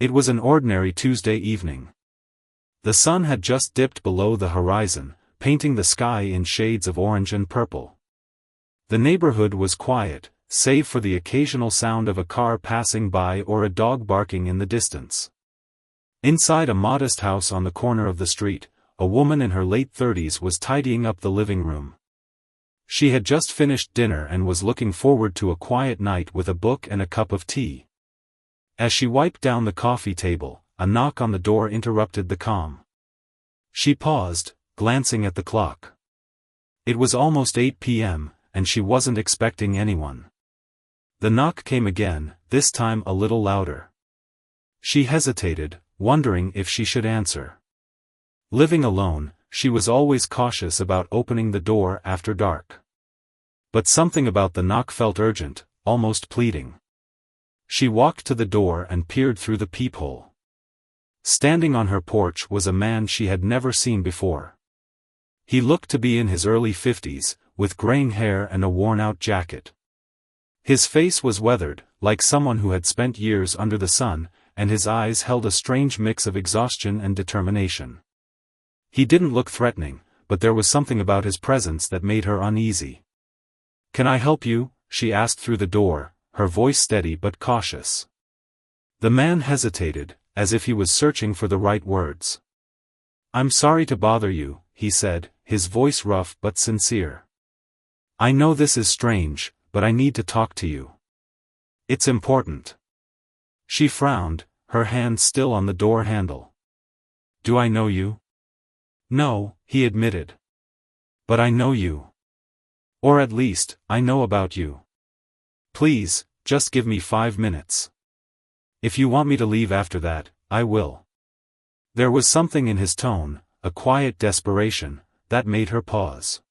It was an ordinary Tuesday evening. The sun had just dipped below the horizon, painting the sky in shades of orange and purple. The neighborhood was quiet, save for the occasional sound of a car passing by or a dog barking in the distance. Inside a modest house on the corner of the street, a woman in her late 30s was tidying up the living room. She had just finished dinner and was looking forward to a quiet night with a book and a cup of tea. As she wiped down the coffee table, a knock on the door interrupted the calm. She paused, glancing at the clock. It was almost 8 p.m., and she wasn't expecting anyone. The knock came again, this time a little louder. She hesitated, wondering if she should answer. Living alone, she was always cautious about opening the door after dark. But something about the knock felt urgent, almost pleading. She walked to the door and peered through the peephole. Standing on her porch was a man she had never seen before. He looked to be in his early 50s, with graying hair and a worn-out jacket. His face was weathered, like someone who had spent years under the sun, and his eyes held a strange mix of exhaustion and determination. He didn't look threatening, but there was something about his presence that made her uneasy. "Can I help you?" she asked through the door, her voice steady but cautious. The man hesitated, as if he was searching for the right words. "I'm sorry to bother you," he said, his voice rough but sincere. "I know this is strange, but I need to talk to you. It's important." She frowned, her hand still on the door handle. "Do I know you?" "No," he admitted. "But I know you. Or at least, I know about you. Please, just give me 5 minutes. If you want me to leave after that, I will." There was something in his tone, a quiet desperation, that made her pause.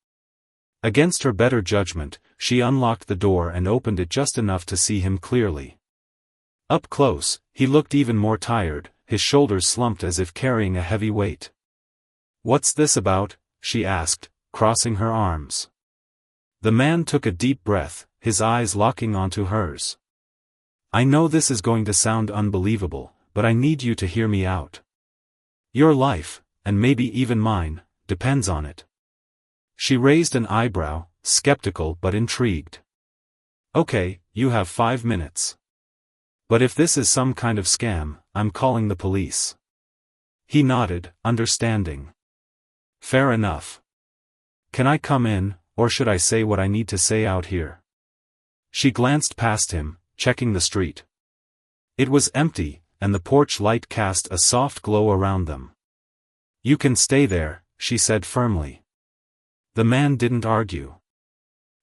Against her better judgment, she unlocked the door and opened it just enough to see him clearly. Up close, he looked even more tired, his shoulders slumped as if carrying a heavy weight. "What's this about?" she asked, crossing her arms. The man took a deep breath, his eyes locking onto hers. "I know this is going to sound unbelievable, but I need you to hear me out. Your life, and maybe even mine, depends on it." She raised an eyebrow, skeptical but intrigued. "Okay, you have 5 minutes. But if this is some kind of scam, I'm calling the police." He nodded, understanding. "Fair enough. Can I come in, or should I say what I need to say out here?" She glanced past him, checking the street. It was empty, and the porch light cast a soft glow around them. "You can stay there," she said firmly. The man didn't argue.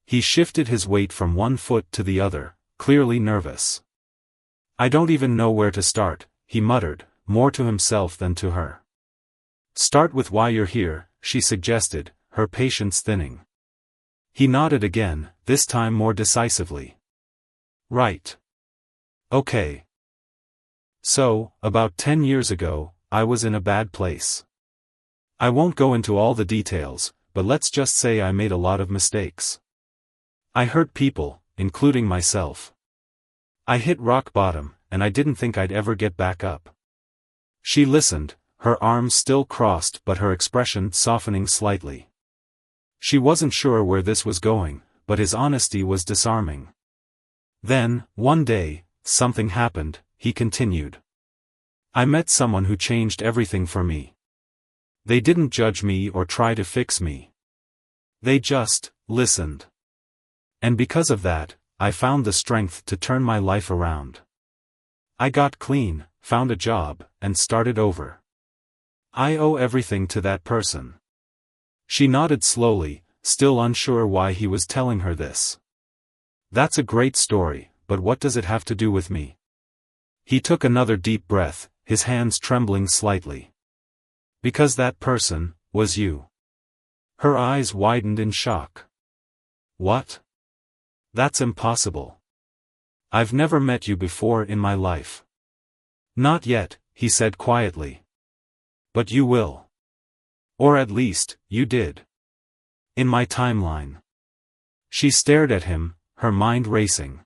He shifted his weight from one foot to the other, clearly nervous. "I don't even know where to start," he muttered, more to himself than to her. "Start with why you're here," she suggested, her patience thinning. He nodded again, this time more decisively. "Right. Okay. So, about 10 years ago, I was in a bad place. I won't go into all the details, but let's just say I made a lot of mistakes. I hurt people, including myself. I hit rock bottom, and I didn't think I'd ever get back up." She listened, her arms still crossed but her expression softening slightly. She wasn't sure where this was going, but his honesty was disarming. "Then, one day, something happened," he continued. "I met someone who changed everything for me. They didn't judge me or try to fix me. They just listened. And because of that, I found the strength to turn my life around. I got clean, found a job, and started over. I owe everything to that person." She nodded slowly, still unsure why he was telling her this. "That's a great story, but what does it have to do with me?" He took another deep breath, his hands trembling slightly. "Because that person was you." Her eyes widened in shock. "What? That's impossible. I've never met you before in my life." "Not yet," he said quietly. "But you will. Or at least, you did. In my timeline." She stared at him, her mind racing.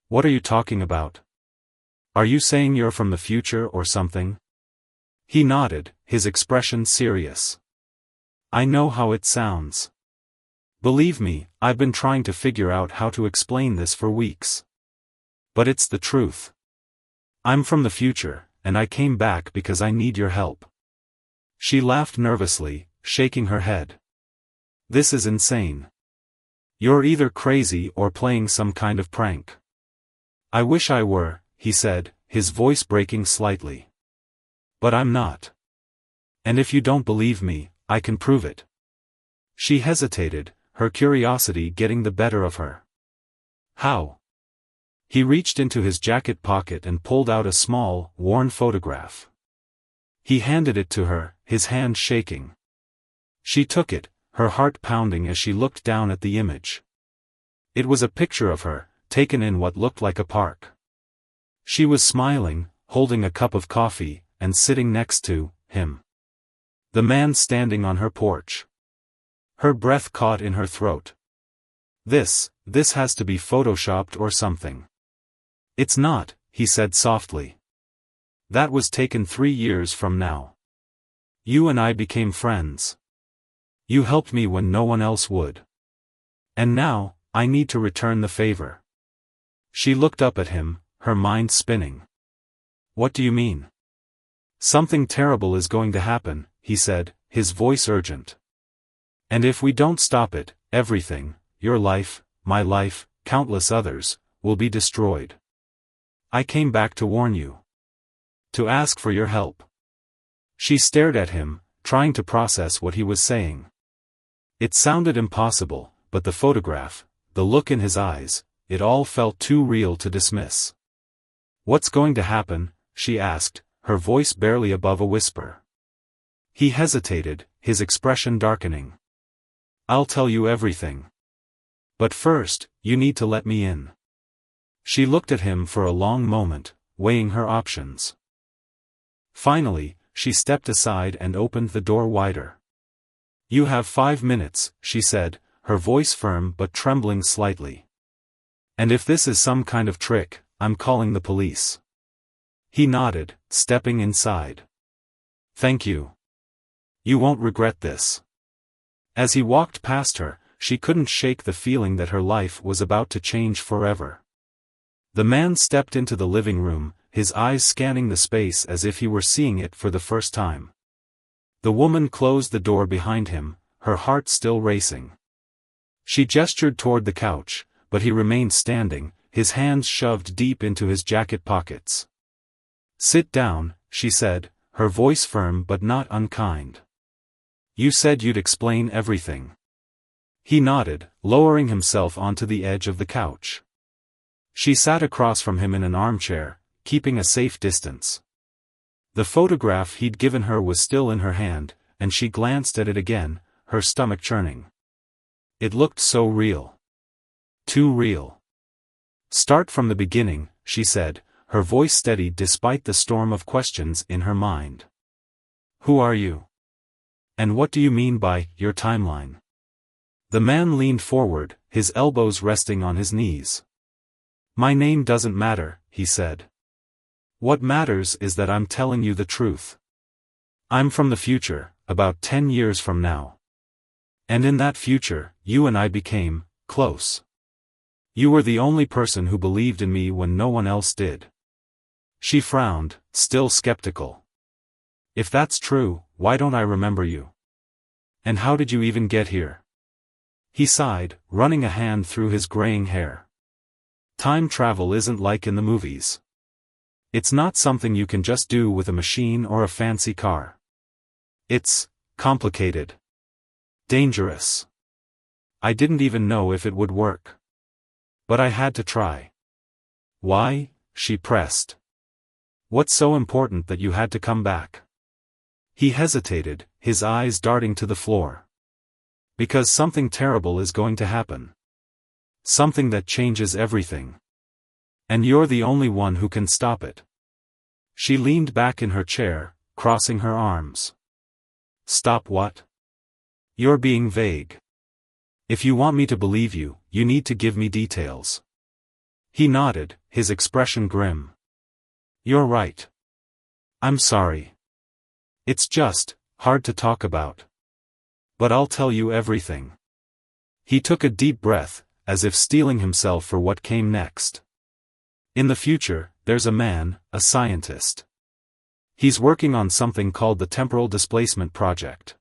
"What are you talking about?" Are you saying you're from the future or something? He nodded, his expression serious. I know how it sounds. Believe me, I've been trying to figure out how to explain this for weeks. But it's the truth. I'm from the future, and I came back because I need your help. She laughed nervously, shaking her head. This is insane. You're either crazy or playing some kind of prank. I wish I were, he said, his voice breaking slightly. But I'm not. And if you don't believe me, I can prove it. She hesitated, her curiosity getting the better of her. How? He reached into his jacket pocket and pulled out a small, worn photograph. He handed it to her, his hand shaking. She took it, her heart pounding as she looked down at the image. It was a picture of her, taken in what looked like a park. She was smiling, holding a cup of coffee, and sitting next to him. The man standing on her porch. Her breath caught in her throat. This has to be photoshopped or something. It's not, he said softly. That was taken 3 years from now. You and I became friends. You helped me when no one else would. And now, I need to return the favor. She looked up at him, her mind spinning. What do you mean? Something terrible is going to happen, he said, his voice urgent. And if we don't stop it, everything, your life, my life, countless others, will be destroyed. I came back to warn you. To ask for your help. She stared at him, trying to process what he was saying. It sounded impossible, but the photograph, the look in his eyes, it all felt too real to dismiss. What's going to happen? She asked, her voice barely above a whisper. He hesitated, his expression darkening. I'll tell you everything. But first, you need to let me in. She looked at him for a long moment, weighing her options. Finally, she stepped aside and opened the door wider. You have 5 minutes, she said, her voice firm but trembling slightly. And if this is some kind of trick, I'm calling the police. He nodded, stepping inside. Thank you. You won't regret this. As he walked past her, she couldn't shake the feeling that her life was about to change forever. The man stepped into the living room, his eyes scanning the space as if he were seeing it for the first time. The woman closed the door behind him, her heart still racing. She gestured toward the couch, but he remained standing, his hands shoved deep into his jacket pockets. Sit down, she said, her voice firm but not unkind. You said you'd explain everything. He nodded, lowering himself onto the edge of the couch. She sat across from him in an armchair, keeping a safe distance. The photograph he'd given her was still in her hand, and she glanced at it again, her stomach churning. It looked so real. Too real. Start from the beginning, she said, her voice steady despite the storm of questions in her mind. Who are you? And what do you mean by your timeline? The man leaned forward, his elbows resting on his knees. My name doesn't matter, he said. What matters is that I'm telling you the truth. I'm from the future, about 10 years from now. And in that future, you and I became close. You were the only person who believed in me when no one else did. She frowned, still skeptical. If that's true, why don't I remember you? And how did you even get here? He sighed, running a hand through his graying hair. Time travel isn't like in the movies. It's not something you can just do with a machine or a fancy car. It's complicated. Dangerous. I didn't even know if it would work. But I had to try. Why? She pressed. What's so important that you had to come back? He hesitated, his eyes darting to the floor. Because something terrible is going to happen. Something that changes everything. And you're the only one who can stop it. She leaned back in her chair, crossing her arms. Stop what? You're being vague. If you want me to believe you, you need to give me details. He nodded, his expression grim. You're right. I'm sorry. It's just hard to talk about. But I'll tell you everything. He took a deep breath, as if steeling himself for what came next. In the future, there's a man, a scientist. He's working on something called the Temporal Displacement Project.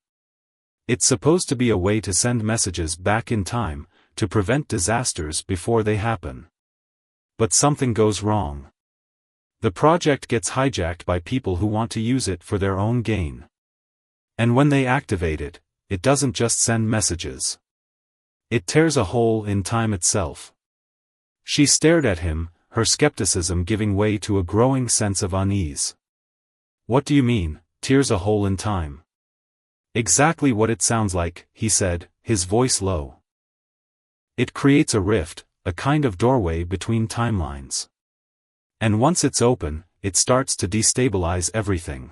It's supposed to be a way to send messages back in time, to prevent disasters before they happen. But something goes wrong. The project gets hijacked by people who want to use it for their own gain. And when they activate it, it doesn't just send messages. It tears a hole in time itself. She stared at him, her skepticism giving way to a growing sense of unease. What do you mean, tears a hole in time? Exactly what it sounds like, he said, his voice low. It creates a rift, a kind of doorway between timelines. And once it's open, it starts to destabilize everything.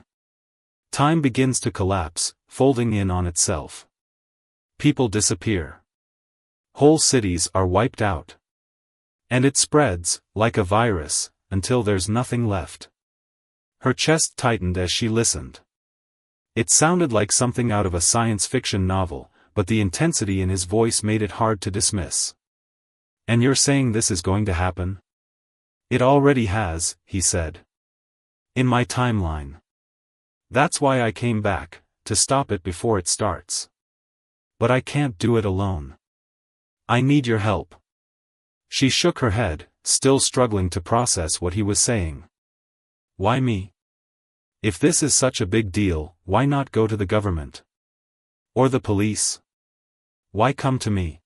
Time begins to collapse, folding in on itself. People disappear. Whole cities are wiped out. And it spreads, like a virus, until there's nothing left. Her chest tightened as she listened. It sounded like something out of a science fiction novel, but the intensity in his voice made it hard to dismiss. And you're saying this is going to happen? It already has, he said. In my timeline. That's why I came back, to stop it before it starts. But I can't do it alone. I need your help. She shook her head, still struggling to process what he was saying. Why me? If this is such a big deal, why not go to the government? Or the police? Why come to me?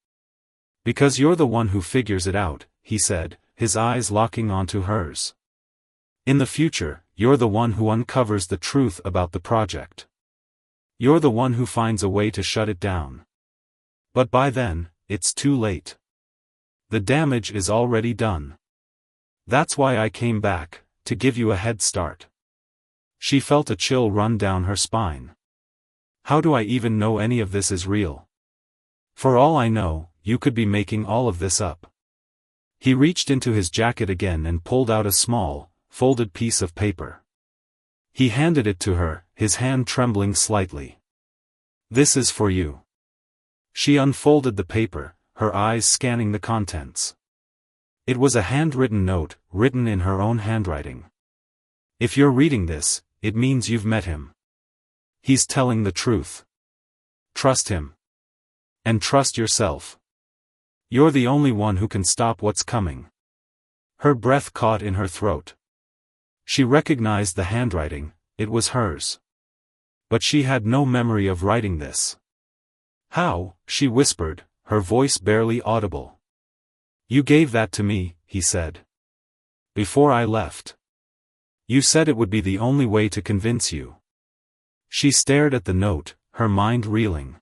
Because you're the one who figures it out, he said, his eyes locking onto hers. In the future, you're the one who uncovers the truth about the project. You're the one who finds a way to shut it down. But by then, it's too late. The damage is already done. That's why I came back, to give you a head start. She felt a chill run down her spine. How do I even know any of this is real? For all I know, you could be making all of this up. He reached into his jacket again and pulled out a small, folded piece of paper. He handed it to her, his hand trembling slightly. This is for you. She unfolded the paper, her eyes scanning the contents. It was a handwritten note, written in her own handwriting. If you're reading this, it means you've met him. He's telling the truth. Trust him. And trust yourself. You're the only one who can stop what's coming. Her breath caught in her throat. She recognized the handwriting, it was hers. But she had no memory of writing this. How, she whispered, her voice barely audible. You gave that to me, he said. Before I left. You said it would be the only way to convince you. She stared at the note, her mind reeling.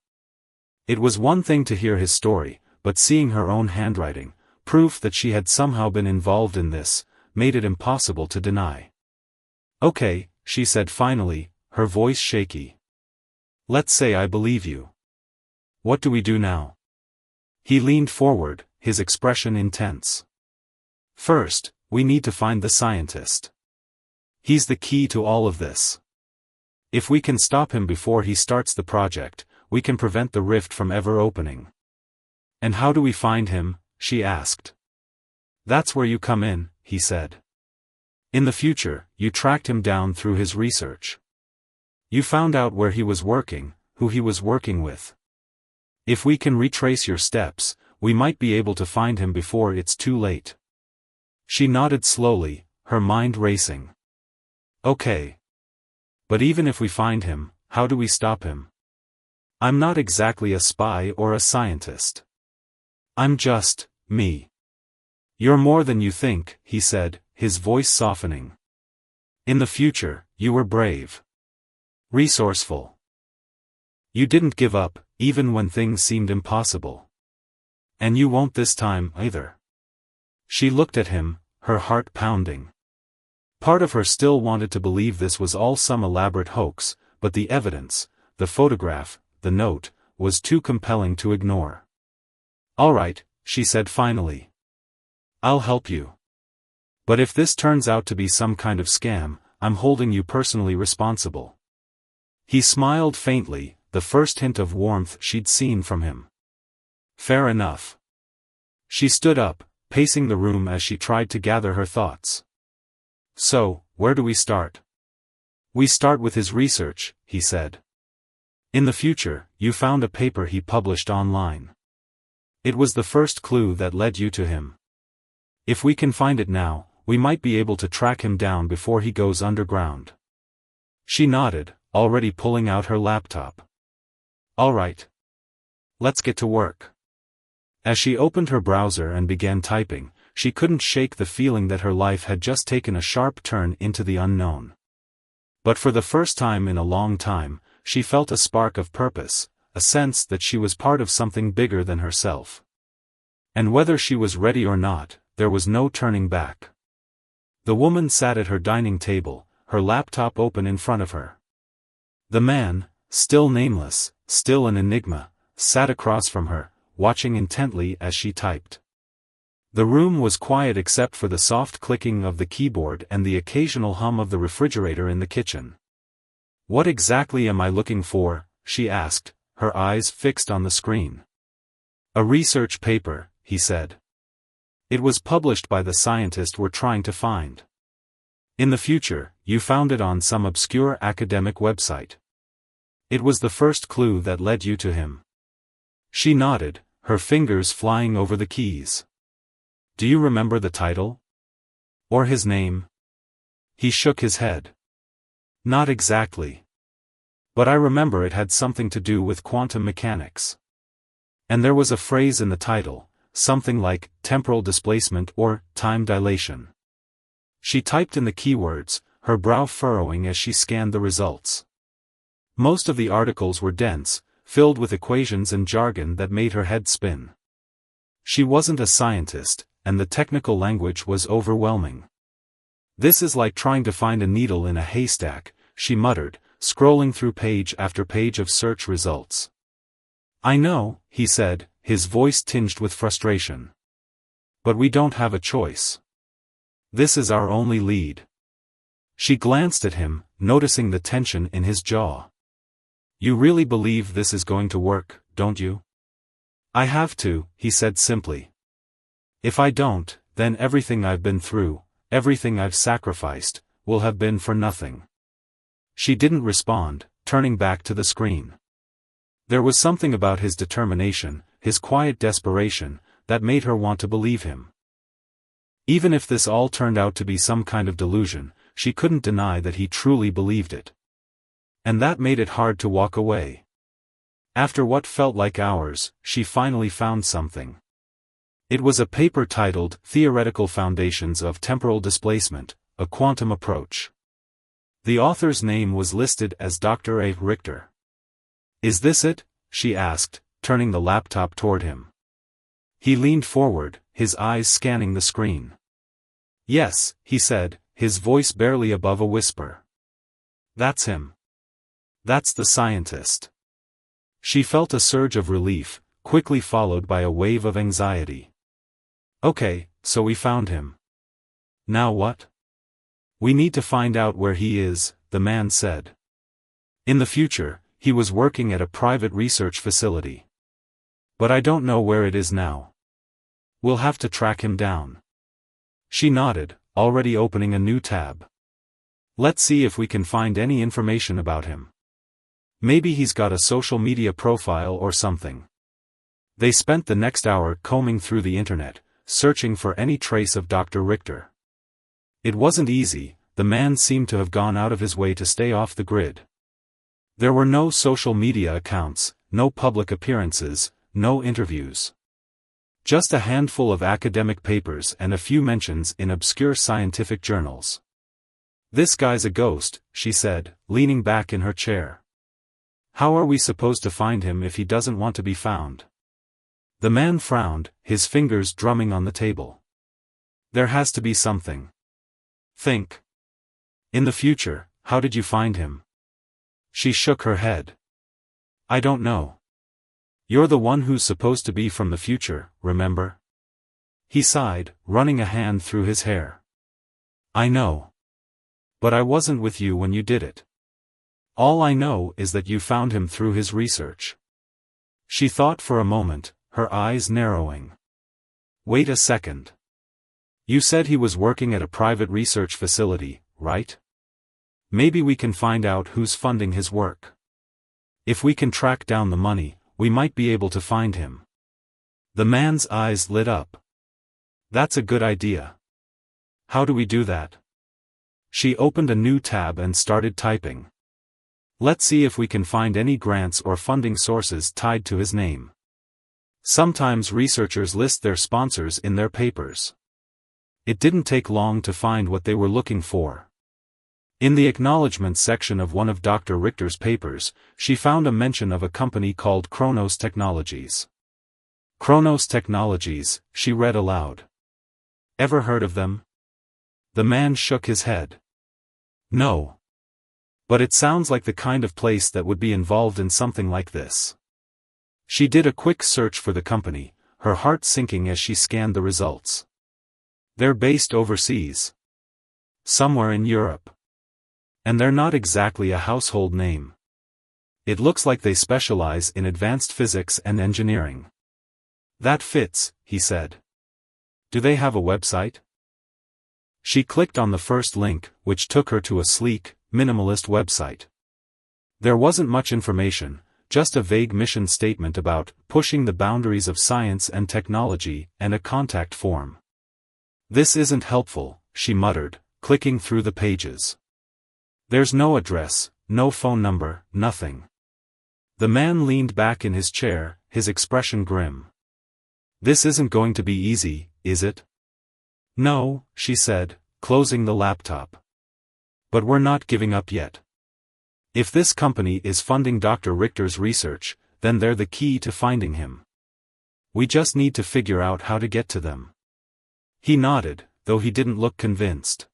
It was one thing to hear his story, but seeing her own handwriting, proof that she had somehow been involved in this, made it impossible to deny. Okay, she said finally, her voice shaky. Let's say I believe you. What do we do now? He leaned forward, his expression intense. First, we need to find the scientist. He's the key to all of this. If we can stop him before he starts the project, we can prevent the rift from ever opening. And how do we find him? She asked. That's where you come in, he said. In the future, you tracked him down through his research. You found out where he was working, who he was working with. If we can retrace your steps, we might be able to find him before it's too late. She nodded slowly, her mind racing. Okay. But even if we find him, how do we stop him? I'm not exactly a spy or a scientist. I'm just, me. You're more than you think, he said, his voice softening. In the future, you were brave. Resourceful. You didn't give up, even when things seemed impossible. And you won't this time, either. She looked at him, her heart pounding. Part of her still wanted to believe this was all some elaborate hoax, but the evidence, the photograph, the note, was too compelling to ignore. All right, she said finally. I'll help you. But if this turns out to be some kind of scam, I'm holding you personally responsible. He smiled faintly, the first hint of warmth she'd seen from him. Fair enough. She stood up, pacing the room as she tried to gather her thoughts. So, where do we start? We start with his research, he said. In the future, you found a paper he published online. It was the first clue that led you to him. If we can find it now, we might be able to track him down before he goes underground. She nodded, already pulling out her laptop. All right. Let's get to work. As she opened her browser and began typing, she couldn't shake the feeling that her life had just taken a sharp turn into the unknown. But for the first time in a long time, she felt a spark of purpose, a sense that she was part of something bigger than herself. And whether she was ready or not, there was no turning back. The woman sat at her dining table, her laptop open in front of her. The man, still nameless, still an enigma, sat across from her, watching intently as she typed. The room was quiet except for the soft clicking of the keyboard and the occasional hum of the refrigerator in the kitchen. What exactly am I looking for? She asked, her eyes fixed on the screen. A research paper, he said. It was published by the scientist we're trying to find. In the future, you found it on some obscure academic website. It was the first clue that led you to him. She nodded, her fingers flying over the keys. Do you remember the title? Or his name? He shook his head. Not exactly. But I remember it had something to do with quantum mechanics. And there was a phrase in the title, something like temporal displacement or time dilation. She typed in the keywords, her brow furrowing as she scanned the results. Most of the articles were dense, filled with equations and jargon that made her head spin. She wasn't a scientist, and the technical language was overwhelming. This is like trying to find a needle in a haystack, she muttered, scrolling through page after page of search results. I know, he said, his voice tinged with frustration. But we don't have a choice. This is our only lead. She glanced at him, noticing the tension in his jaw. You really believe this is going to work, don't you? I have to, he said simply. If I don't, then everything I've been through, everything I've sacrificed, will have been for nothing. She didn't respond, turning back to the screen. There was something about his determination, his quiet desperation, that made her want to believe him. Even if this all turned out to be some kind of delusion, she couldn't deny that he truly believed it. And that made it hard to walk away. After what felt like hours, she finally found something. It was a paper titled Theoretical Foundations of Temporal Displacement, a Quantum Approach. The author's name was listed as Dr. A. Richter. Is this it? She asked, turning the laptop toward him. He leaned forward, his eyes scanning the screen. Yes, he said, his voice barely above a whisper. That's him. That's the scientist. She felt a surge of relief, quickly followed by a wave of anxiety. Okay, so we found him. Now what? We need to find out where he is, the man said. In the future, he was working at a private research facility. But I don't know where it is now. We'll have to track him down. She nodded, already opening a new tab. Let's see if we can find any information about him. Maybe he's got a social media profile or something. They spent the next hour combing through the internet, searching for any trace of Dr. Richter. It wasn't easy, the man seemed to have gone out of his way to stay off the grid. There were no social media accounts, no public appearances, no interviews. Just a handful of academic papers and a few mentions in obscure scientific journals. This guy's a ghost, she said, leaning back in her chair. How are we supposed to find him if he doesn't want to be found? The man frowned, his fingers drumming on the table. There has to be something. Think. In the future, how did you find him? She shook her head. I don't know. You're the one who's supposed to be from the future, remember? He sighed, running a hand through his hair. I know. But I wasn't with you when you did it. All I know is that you found him through his research. She thought for a moment, her eyes narrowing. Wait a second. You said he was working at a private research facility, right? Maybe we can find out who's funding his work. If we can track down the money, we might be able to find him. The man's eyes lit up. That's a good idea. How do we do that? She opened a new tab and started typing. Let's see if we can find any grants or funding sources tied to his name. Sometimes researchers list their sponsors in their papers. It didn't take long to find what they were looking for. In the acknowledgments section of one of Dr. Richter's papers, she found a mention of a company called Chronos Technologies. Chronos Technologies, she read aloud. Ever heard of them? The man shook his head. No. But it sounds like the kind of place that would be involved in something like this. She did a quick search for the company, her heart sinking as she scanned the results. They're based overseas. Somewhere in Europe. And they're not exactly a household name. It looks like they specialize in advanced physics and engineering. That fits, he said. Do they have a website? She clicked on the first link, which took her to a sleek, minimalist website. There wasn't much information, just a vague mission statement about pushing the boundaries of science and technology, and a contact form. This isn't helpful, she muttered, clicking through the pages. There's no address, no phone number, nothing. The man leaned back in his chair, his expression grim. This isn't going to be easy, is it? No, she said, closing the laptop. But we're not giving up yet. If this company is funding Dr. Richter's research, then they're the key to finding him. We just need to figure out how to get to them. He nodded, though he didn't look convinced.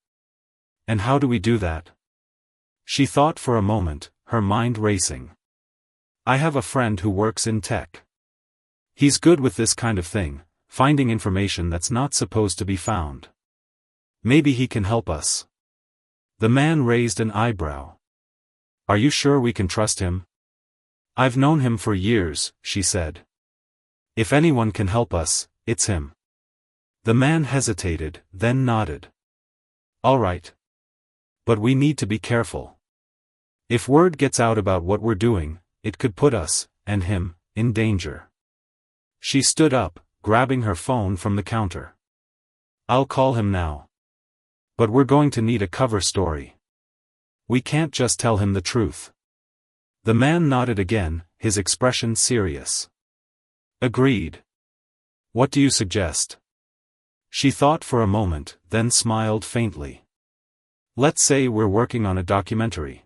And how do we do that? She thought for a moment, her mind racing. I have a friend who works in tech. He's good with this kind of thing, finding information that's not supposed to be found. Maybe he can help us. The man raised an eyebrow. Are you sure we can trust him? I've known him for years, she said. If anyone can help us, it's him. The man hesitated, then nodded. All right. But we need to be careful. If word gets out about what we're doing, it could put us, and him, in danger. She stood up, grabbing her phone from the counter. I'll call him now. But we're going to need a cover story. We can't just tell him the truth. The man nodded again, his expression serious. Agreed. What do you suggest? She thought for a moment, then smiled faintly. Let's say we're working on a documentary.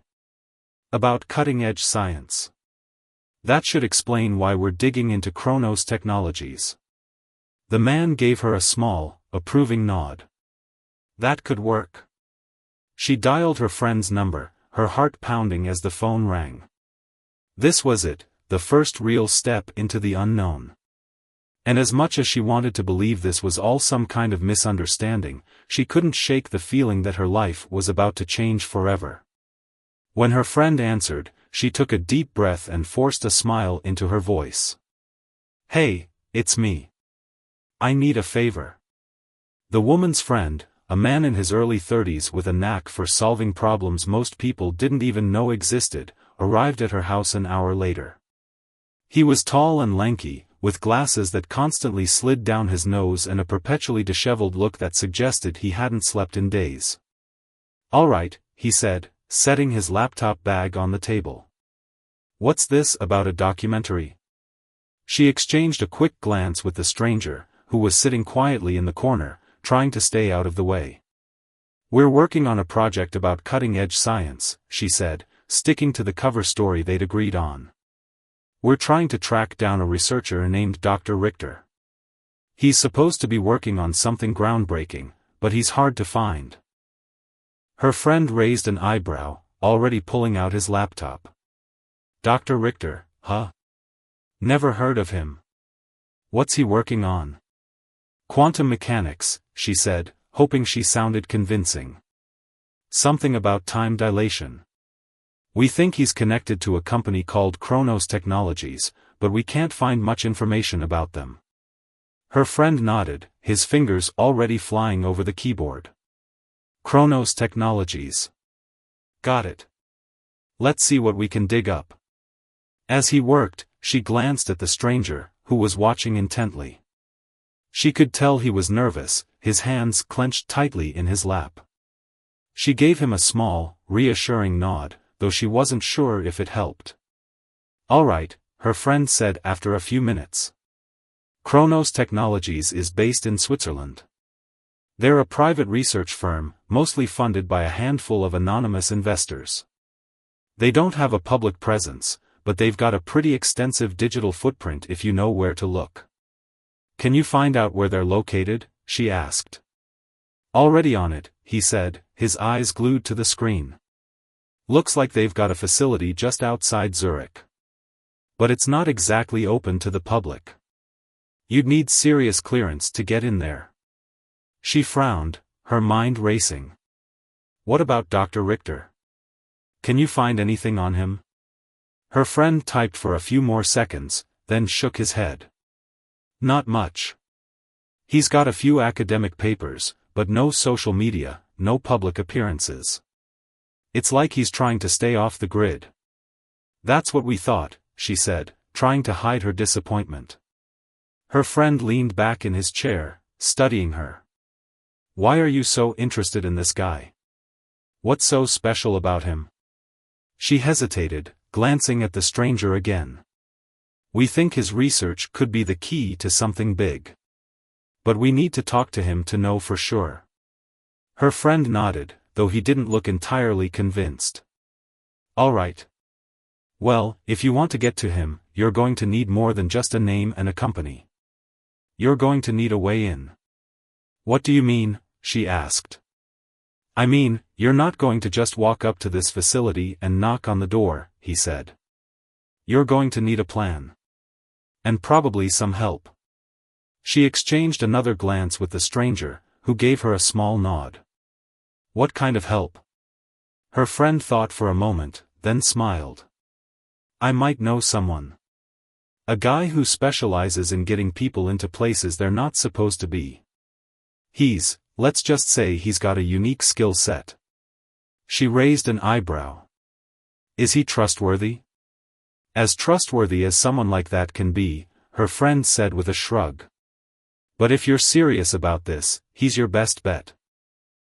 About cutting-edge science. That should explain why we're digging into Chronos Technologies. The man gave her a small, approving nod. That could work. She dialed her friend's number, her heart pounding as the phone rang. This was it, the first real step into the unknown. And as much as she wanted to believe this was all some kind of misunderstanding, she couldn't shake the feeling that her life was about to change forever. When her friend answered, she took a deep breath and forced a smile into her voice. Hey, it's me. I need a favor. The woman's friend, a man in his early 30s with a knack for solving problems most people didn't even know existed, arrived at her house an hour later. He was tall and lanky, with glasses that constantly slid down his nose and a perpetually disheveled look that suggested he hadn't slept in days. All right, he said, setting his laptop bag on the table. What's this about a documentary? She exchanged a quick glance with the stranger, who was sitting quietly in the corner, trying to stay out of the way. We're working on a project about cutting-edge science, she said, sticking to the cover story they'd agreed on. We're trying to track down a researcher named Dr. Richter. He's supposed to be working on something groundbreaking, but he's hard to find. Her friend raised an eyebrow, already pulling out his laptop. Dr. Richter, huh? Never heard of him. What's he working on? Quantum mechanics, she said, hoping she sounded convincing. something about time dilation. We think he's connected to a company called Chronos Technologies, but we can't find much information about them." Her friend nodded, his fingers already flying over the keyboard. Chronos Technologies. Got it. Let's see what we can dig up. As he worked, she glanced at the stranger, who was watching intently. She could tell he was nervous, his hands clenched tightly in his lap. She gave him a small, reassuring nod, though she wasn't sure if it helped. "All right," her friend said after a few minutes. "Chronos Technologies is based in Switzerland. They're a private research firm, mostly funded by a handful of anonymous investors. They don't have a public presence, but they've got a pretty extensive digital footprint if you know where to look." "Can you find out where they're located?" she asked. "Already on it," he said, his eyes glued to the screen. "Looks like they've got a facility just outside Zurich. But it's not exactly open to the public. You'd need serious clearance to get in there." She frowned, her mind racing. "What about Dr. Richter? Can you find anything on him?" Her friend typed for a few more seconds, then shook his head. "Not much. He's got a few academic papers, but no social media, no public appearances. It's like he's trying to stay off the grid." "That's what we thought," she said, trying to hide her disappointment. Her friend leaned back in his chair, studying her. "Why are you so interested in this guy? What's so special about him?" She hesitated, glancing at the stranger again. "We think his research could be the key to something big. But we need to talk to him to know for sure." Her friend nodded, though he didn't look entirely convinced. "All right. Well, if you want to get to him, you're going to need more than just a name and a company. You're going to need a way in." "What do you mean?" she asked. "I mean, you're not going to just walk up to this facility and knock on the door," he said. "You're going to need a plan. And probably some help." She exchanged another glance with the stranger, who gave her a small nod. "What kind of help?" Her friend thought for a moment, then smiled. "I might know someone. A guy who specializes in getting people into places they're not supposed to be. Let's just say he's got a unique skill set." She raised an eyebrow. "Is he trustworthy?" "As trustworthy as someone like that can be," her friend said with a shrug. "But if you're serious about this, he's your best bet."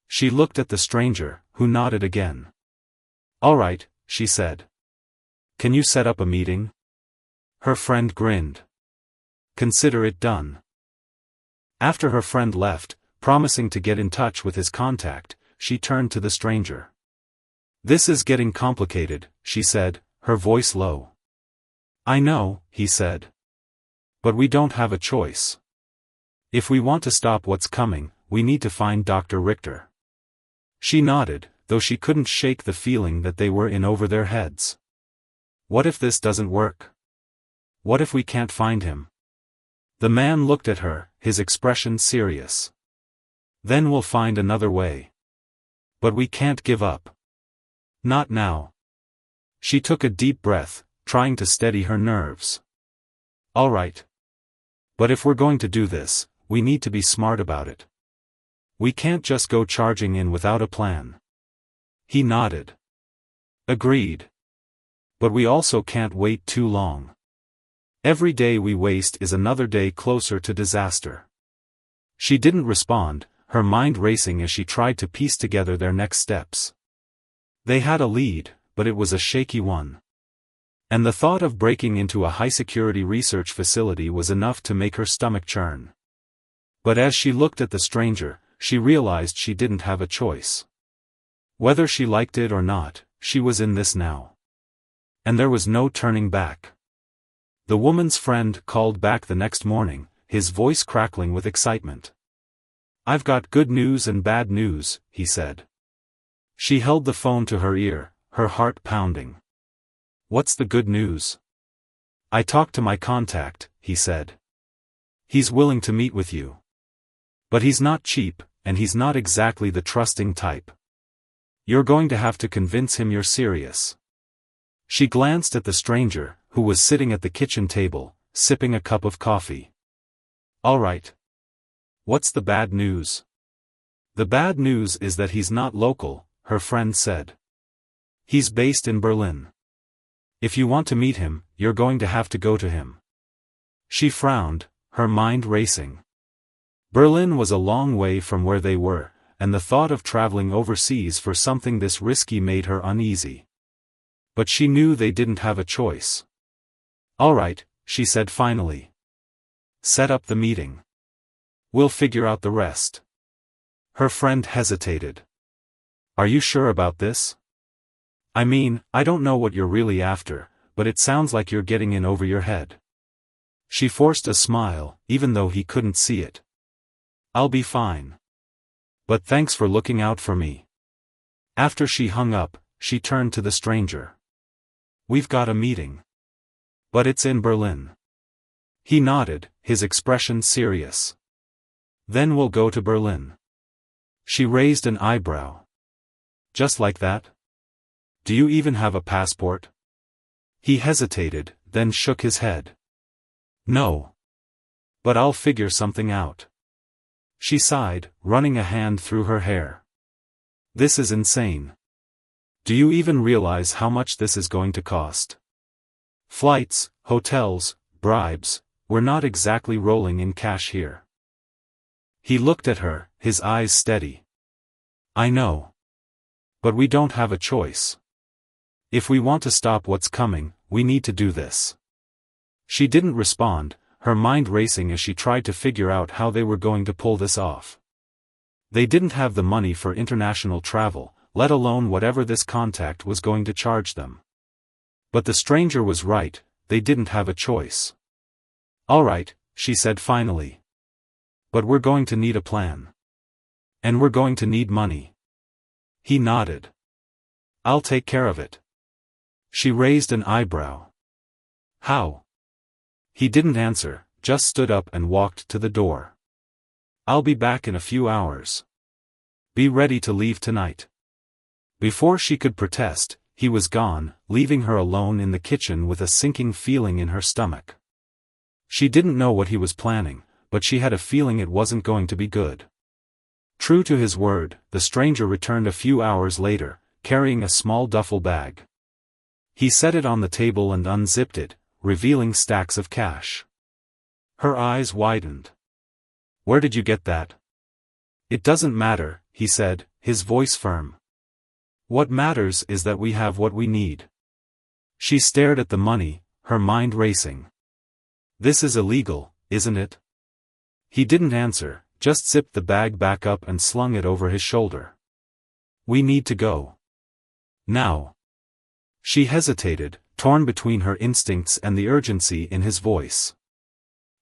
She looked at the stranger, who nodded again. "All right," she said. "Can you set up a meeting?" Her friend grinned. "Consider it done." After her friend left, promising to get in touch with his contact, she turned to the stranger. "This is getting complicated," she said, her voice low. "I know," he said. "But we don't have a choice. If we want to stop what's coming, we need to find Dr. Richter." She nodded, though she couldn't shake the feeling that they were in over their heads. "What if this doesn't work? What if we can't find him?" The man looked at her, his expression serious. "Then we'll find another way. But we can't give up. Not now." She took a deep breath, trying to steady her nerves. "All right. But if we're going to do this, we need to be smart about it. We can't just go charging in without a plan." He nodded. "Agreed. But we also can't wait too long. Every day we waste is another day closer to disaster." She didn't respond, her mind racing as she tried to piece together their next steps. They had a lead, but it was a shaky one. And the thought of breaking into a high-security research facility was enough to make her stomach churn. But as she looked at the stranger, she realized she didn't have a choice. Whether she liked it or not, she was in this now. And there was no turning back. The woman's friend called back the next morning, his voice crackling with excitement. "I've got good news and bad news," he said. She held the phone to her ear, her heart pounding. "What's the good news?" "I talked to my contact," he said. "He's willing to meet with you. But he's not cheap, and he's not exactly the trusting type. You're going to have to convince him you're serious. She glanced at the stranger, who was sitting at the kitchen table, sipping a cup of coffee. All right. What's the bad news? The bad news is that he's not local, her friend said. He's based in Berlin. If you want to meet him, you're going to have to go to him. She frowned, her mind racing. Berlin was a long way from where they were, and the thought of traveling overseas for something this risky made her uneasy. But she knew they didn't have a choice. All right, she said finally. Set up the meeting. We'll figure out the rest. Her friend hesitated. Are you sure about this? I mean, I don't know what you're really after, but it sounds like you're getting in over your head. She forced a smile, even though he couldn't see it. I'll be fine. But thanks for looking out for me. After she hung up, she turned to the stranger. We've got a meeting. But it's in Berlin. He nodded, his expression serious. Then we'll go to Berlin. She raised an eyebrow. Just like that? Do you even have a passport? He hesitated, then shook his head. No. But I'll figure something out. She sighed, running a hand through her hair. This is insane. Do you even realize how much this is going to cost? Flights, hotels, bribes, we're not exactly rolling in cash here. He looked at her, his eyes steady. I know. But we don't have a choice. If we want to stop what's coming, we need to do this. She didn't respond, her mind racing as she tried to figure out how they were going to pull this off. They didn't have the money for international travel, let alone whatever this contact was going to charge them. But the stranger was right, they didn't have a choice. All right, she said finally. But we're going to need a plan. And we're going to need money. He nodded. I'll take care of it. She raised an eyebrow. How? He didn't answer, just stood up and walked to the door. I'll be back in a few hours. Be ready to leave tonight. Before she could protest, he was gone, leaving her alone in the kitchen with a sinking feeling in her stomach. She didn't know what he was planning, but she had a feeling it wasn't going to be good. True to his word, the stranger returned a few hours later, carrying a small duffel bag. He set it on the table and unzipped it, revealing stacks of cash. Her eyes widened. Where did you get that? It doesn't matter, he said, his voice firm. What matters is that we have what we need. She stared at the money, her mind racing. This is illegal, isn't it? He didn't answer, just zipped the bag back up and slung it over his shoulder. We need to go. Now. She hesitated, torn between her instincts and the urgency in his voice.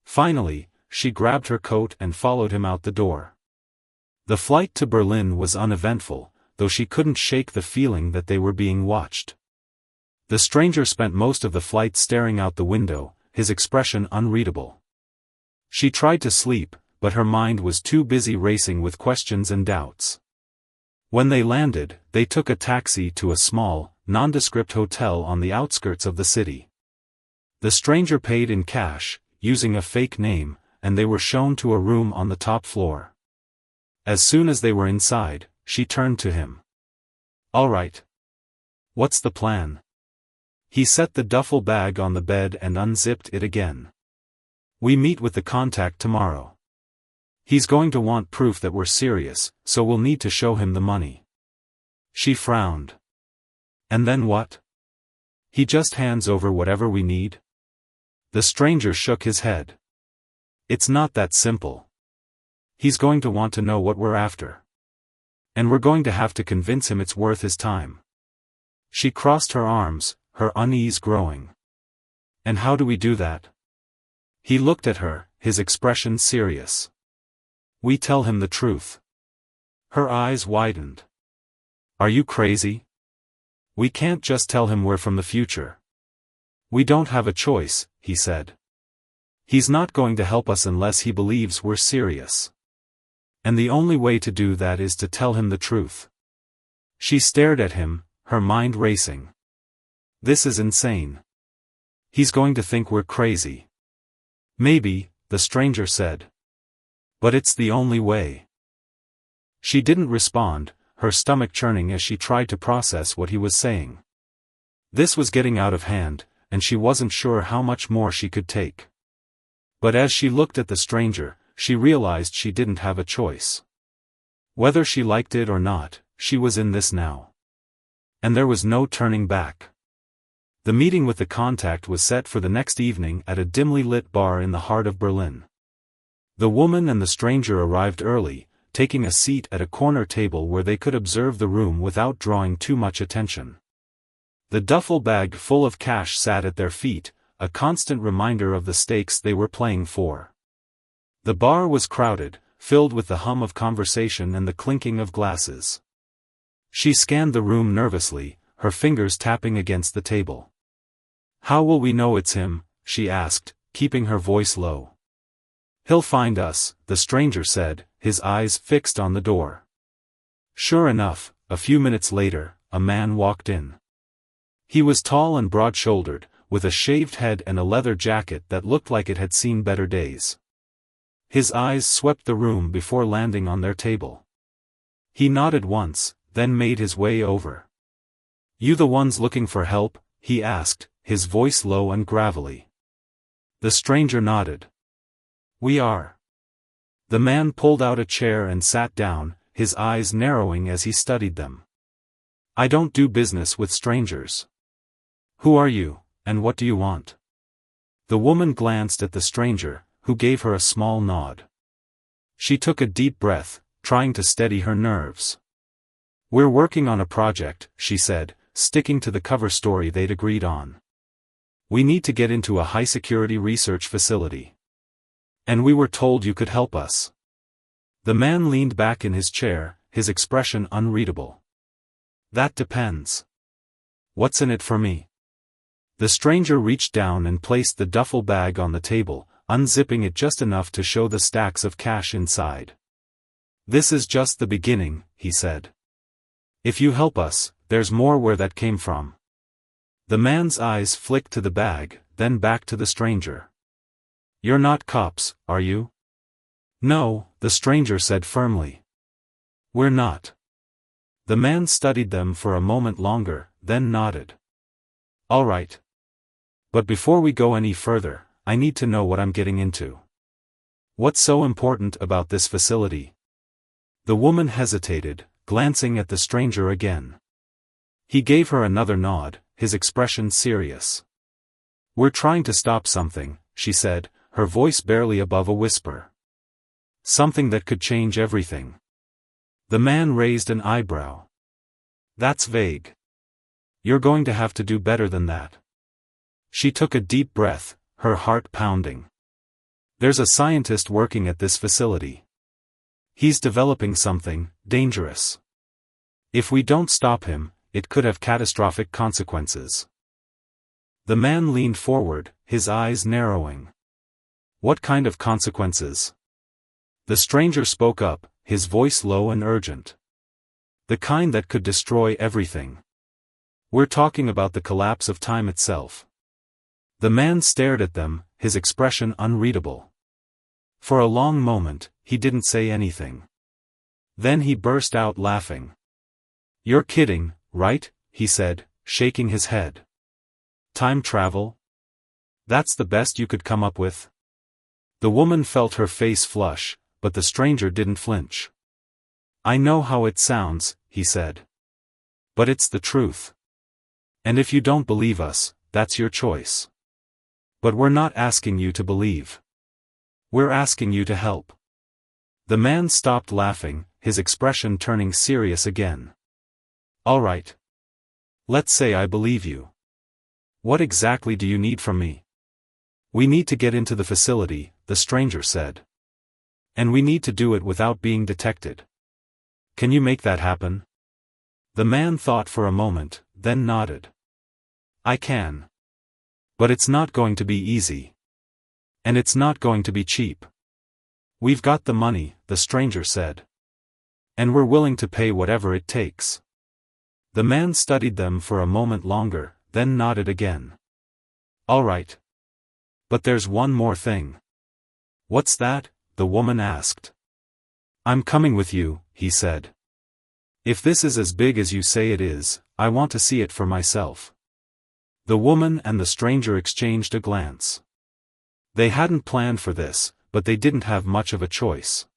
Finally, she grabbed her coat and followed him out the door. The flight to Berlin was uneventful, though she couldn't shake the feeling that they were being watched. The stranger spent most of the flight staring out the window, his expression unreadable. She tried to sleep, but her mind was too busy racing with questions and doubts. When they landed, they took a taxi to a small, nondescript hotel on the outskirts of the city. The stranger paid in cash, using a fake name, and they were shown to a room on the top floor. As soon as they were inside, she turned to him. All right. What's the plan? He set the duffel bag on the bed and unzipped it again. We meet with the contact tomorrow. He's going to want proof that we're serious, so we'll need to show him the money. She frowned. And then what? He just hands over whatever we need? The stranger shook his head. It's not that simple. He's going to want to know what we're after. And we're going to have to convince him it's worth his time. She crossed her arms, her unease growing. And how do we do that? He looked at her, his expression serious. We tell him the truth. Her eyes widened. Are you crazy? We can't just tell him we're from the future. We don't have a choice, he said. He's not going to help us unless he believes we're serious. And the only way to do that is to tell him the truth. She stared at him, her mind racing. This is insane. He's going to think we're crazy. Maybe, the stranger said. But it's the only way. She didn't respond, her stomach churning as she tried to process what he was saying. This was getting out of hand, and she wasn't sure how much more she could take. But as she looked at the stranger, she realized she didn't have a choice. Whether she liked it or not, she was in this now. And there was no turning back. The meeting with the contact was set for the next evening at a dimly lit bar in the heart of Berlin. The woman and the stranger arrived early, taking a seat at a corner table where they could observe the room without drawing too much attention. The duffel bag full of cash sat at their feet, a constant reminder of the stakes they were playing for. The bar was crowded, filled with the hum of conversation and the clinking of glasses. She scanned the room nervously, her fingers tapping against the table. "How will we know it's him?" she asked, keeping her voice low. "He'll find us," the stranger said, his eyes fixed on the door. Sure enough, a few minutes later, a man walked in. He was tall and broad-shouldered, with a shaved head and a leather jacket that looked like it had seen better days. His eyes swept the room before landing on their table. He nodded once, then made his way over. "You the ones looking for help?" he asked, his voice low and gravelly. The stranger nodded. "We are." The man pulled out a chair and sat down, his eyes narrowing as he studied them. "I don't do business with strangers." "Who are you, and what do you want?" The woman glanced at the stranger, who gave her a small nod. She took a deep breath, trying to steady her nerves. "We're working on a project," she said, sticking to the cover story they'd agreed on. "We need to get into a high-security research facility. And we were told you could help us." The man leaned back in his chair, his expression unreadable. "That depends. What's in it for me?" The stranger reached down and placed the duffel bag on the table, unzipping it just enough to show the stacks of cash inside. "This is just the beginning," he said. "If you help us, there's more where that came from." The man's eyes flicked to the bag, then back to the stranger. "You're not cops, are you?" "No," the stranger said firmly. "We're not." The man studied them for a moment longer, then nodded. "All right. But before we go any further, I need to know what I'm getting into. What's so important about this facility?" The woman hesitated, glancing at the stranger again. He gave her another nod, his expression serious. "We're trying to stop something," she said, her voice barely above a whisper. "Something that could change everything." The man raised an eyebrow. "That's vague. You're going to have to do better than that." She took a deep breath, her heart pounding. "There's a scientist working at this facility. He's developing something dangerous. If we don't stop him, it could have catastrophic consequences." The man leaned forward, his eyes narrowing. "What kind of consequences?" The stranger spoke up, his voice low and urgent. "The kind that could destroy everything. We're talking about the collapse of time itself." The man stared at them, his expression unreadable. For a long moment, he didn't say anything. Then he burst out laughing. "You're kidding, right?" he said, shaking his head. "Time travel? That's the best you could come up with?" The woman felt her face flush, but the stranger didn't flinch. "I know how it sounds," he said. "But it's the truth. And if you don't believe us, that's your choice. But we're not asking you to believe. We're asking you to help." The man stopped laughing, his expression turning serious again. "All right. Let's say I believe you. What exactly do you need from me?" "We need to get into the facility," the stranger said. "And we need to do it without being detected. Can you make that happen?" The man thought for a moment, then nodded. "I can. But it's not going to be easy. And it's not going to be cheap." "We've got the money," the stranger said. "And we're willing to pay whatever it takes." The man studied them for a moment longer, then nodded again. "All right. But there's one more thing." "What's that?" the woman asked. "I'm coming with you," he said. "If this is as big as you say it is, I want to see it for myself." The woman and the stranger exchanged a glance. They hadn't planned for this, but they didn't have much of a choice.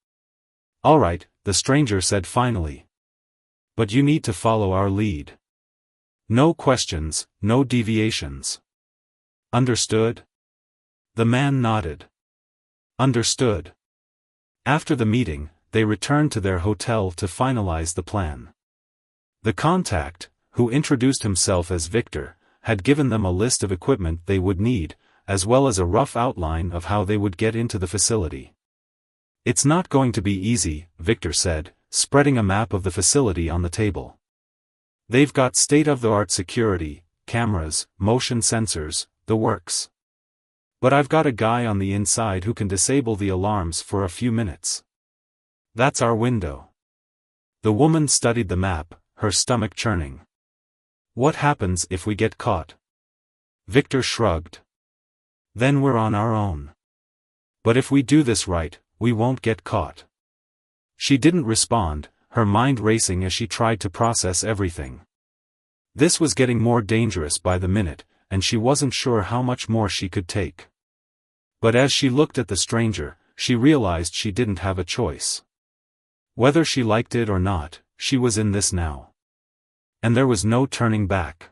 "All right," the stranger said finally. "But you need to follow our lead. No questions, no deviations. Understood?" The man nodded. Understood. After the meeting, they returned to their hotel to finalize the plan. The contact, who introduced himself as Victor, had given them a list of equipment they would need, as well as a rough outline of how they would get into the facility. "It's not going to be easy," Victor said, spreading a map of the facility on the table. "They've got state-of-the-art security, cameras, motion sensors, the works. But I've got a guy on the inside who can disable the alarms for a few minutes. That's our window." The woman studied the map, her stomach churning. "What happens if we get caught?" Victor shrugged. "Then we're on our own. But if we do this right, we won't get caught." She didn't respond, her mind racing as she tried to process everything. This was getting more dangerous by the minute, and she wasn't sure how much more she could take. But as she looked at the stranger, she realized she didn't have a choice. Whether she liked it or not, she was in this now. And there was no turning back.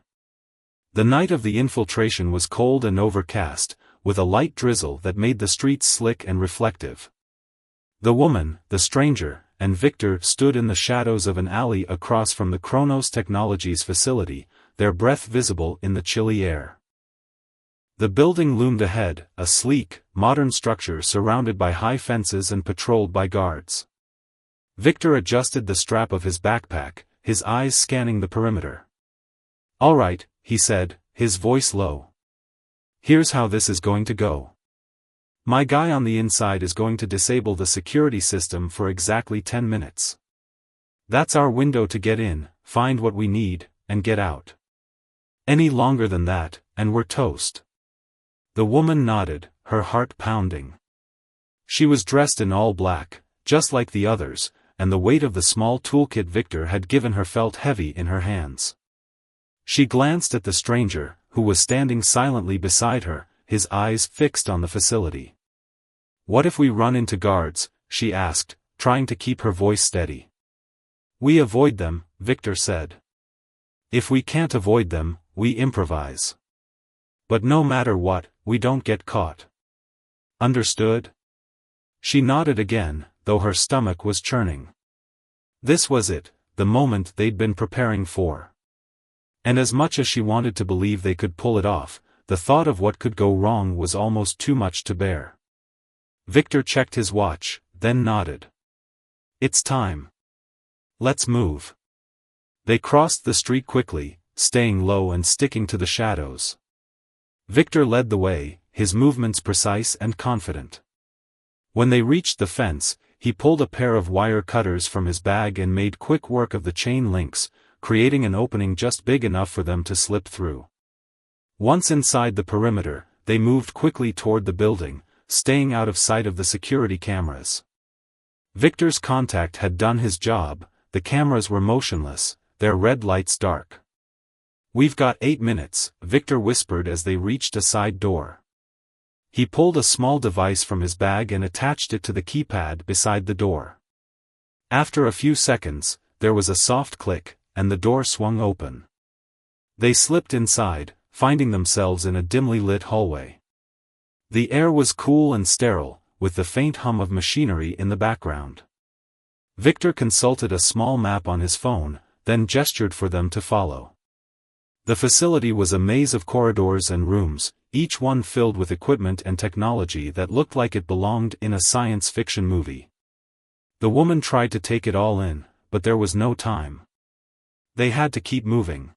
The night of the infiltration was cold and overcast, with a light drizzle that made the streets slick and reflective. The woman, the stranger, and Victor stood in the shadows of an alley across from the Chronos Technologies facility, their breath visible in the chilly air. The building loomed ahead, a sleek, modern structure surrounded by high fences and patrolled by guards. Victor adjusted the strap of his backpack, his eyes scanning the perimeter. "All right," he said, his voice low. "Here's how this is going to go. My guy on the inside is going to disable the security system for exactly 10 minutes. That's our window to get in, find what we need, and get out. Any longer than that, and we're toast." The woman nodded, her heart pounding. She was dressed in all black, just like the others, and the weight of the small toolkit Victor had given her felt heavy in her hands. She glanced at the stranger, who was standing silently beside her, his eyes fixed on the facility. "What if we run into guards?" she asked, trying to keep her voice steady. "We avoid them," Victor said. "If we can't avoid them, we improvise. But no matter what, we don't get caught. Understood?" She nodded again, though her stomach was churning. This was it, the moment they'd been preparing for. And as much as she wanted to believe they could pull it off, the thought of what could go wrong was almost too much to bear. Victor checked his watch, then nodded. "It's time. Let's move." They crossed the street quickly, staying low and sticking to the shadows. Victor led the way, his movements precise and confident. When they reached the fence, he pulled a pair of wire cutters from his bag and made quick work of the chain links, creating an opening just big enough for them to slip through. Once inside the perimeter, they moved quickly toward the building, staying out of sight of the security cameras. Victor's contact had done his job, the cameras were motionless, their red lights dark. "We've got 8 minutes," Victor whispered as they reached a side door. He pulled a small device from his bag and attached it to the keypad beside the door. After a few seconds, there was a soft click, and the door swung open. They slipped inside, finding themselves in a dimly lit hallway. The air was cool and sterile, with the faint hum of machinery in the background. Victor consulted a small map on his phone, then gestured for them to follow. The facility was a maze of corridors and rooms, each one filled with equipment and technology that looked like it belonged in a science fiction movie. The woman tried to take it all in, but there was no time. They had to keep moving.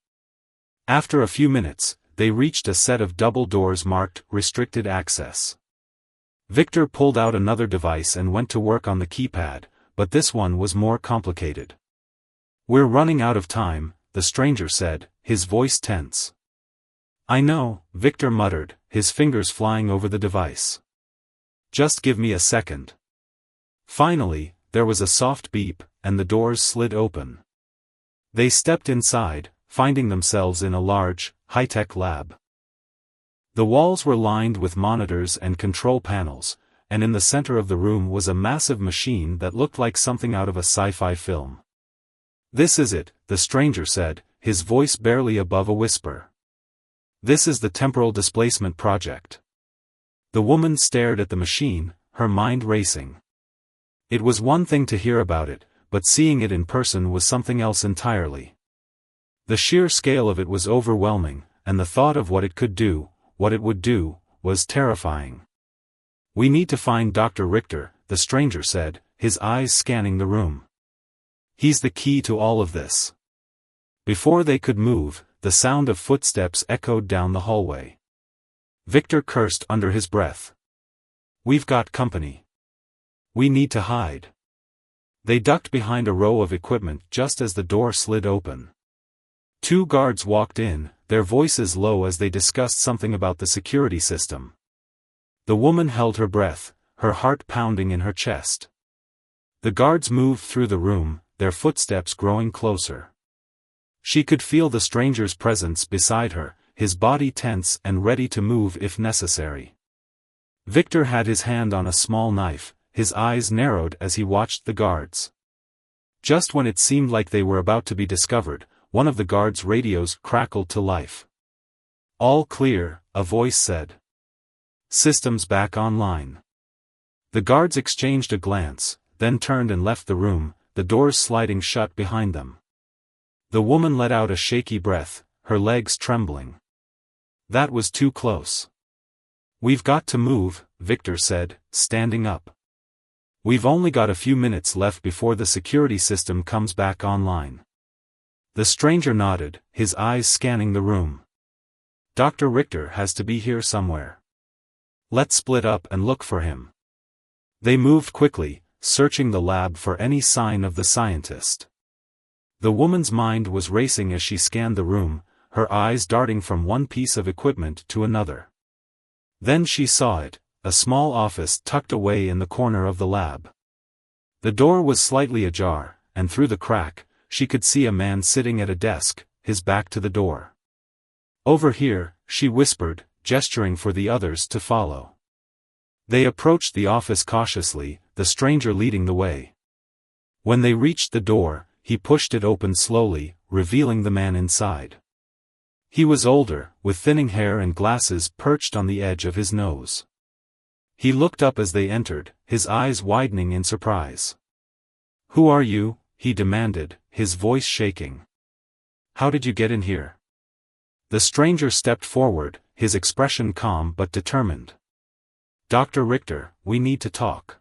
After a few minutes, they reached a set of double doors marked "Restricted Access." Victor pulled out another device and went to work on the keypad, but this one was more complicated. "We're running out of time," the stranger said, his voice tense. I know, Victor muttered, his fingers flying over the device. Just give me a second. Finally, there was a soft beep, and the doors slid open. They stepped inside, finding themselves in a large, high-tech lab. The walls were lined with monitors and control panels, and in the center of the room was a massive machine that looked like something out of a sci-fi film. This is it, the stranger said, his voice barely above a whisper. This is the temporal displacement project. The woman stared at the machine, her mind racing. It was one thing to hear about it, but seeing it in person was something else entirely. The sheer scale of it was overwhelming, and the thought of what it could do, what it would do, was terrifying. We need to find Dr. Richter, the stranger said, his eyes scanning the room. He's the key to all of this. Before they could move, the sound of footsteps echoed down the hallway. Victor cursed under his breath. We've got company. We need to hide. They ducked behind a row of equipment just as the door slid open. Two guards walked in, their voices low as they discussed something about the security system. The woman held her breath, her heart pounding in her chest. The guards moved through the room, their footsteps growing closer. She could feel the stranger's presence beside her, his body tense and ready to move if necessary. Victor had his hand on a small knife, his eyes narrowed as he watched the guards. Just when it seemed like they were about to be discovered, one of the guards' radios crackled to life. All clear, a voice said. Systems back online. The guards exchanged a glance, then turned and left the room, the doors sliding shut behind them. The woman let out a shaky breath, her legs trembling. That was too close. We've got to move, Victor said, standing up. We've only got a few minutes left before the security system comes back online. The stranger nodded, his eyes scanning the room. Dr. Richter has to be here somewhere. Let's split up and look for him. They moved quickly, searching the lab for any sign of the scientist. The woman's mind was racing as she scanned the room, her eyes darting from one piece of equipment to another. Then she saw it, a small office tucked away in the corner of the lab. The door was slightly ajar, and through the crack, she could see a man sitting at a desk, his back to the door. Over here, she whispered, gesturing for the others to follow. They approached the office cautiously, the stranger leading the way. When they reached the door, he pushed it open slowly, revealing the man inside. He was older, with thinning hair and glasses perched on the edge of his nose. He looked up as they entered, his eyes widening in surprise. Who are you? He demanded, his voice shaking. How did you get in here? The stranger stepped forward, his expression calm but determined. Dr. Richter, we need to talk.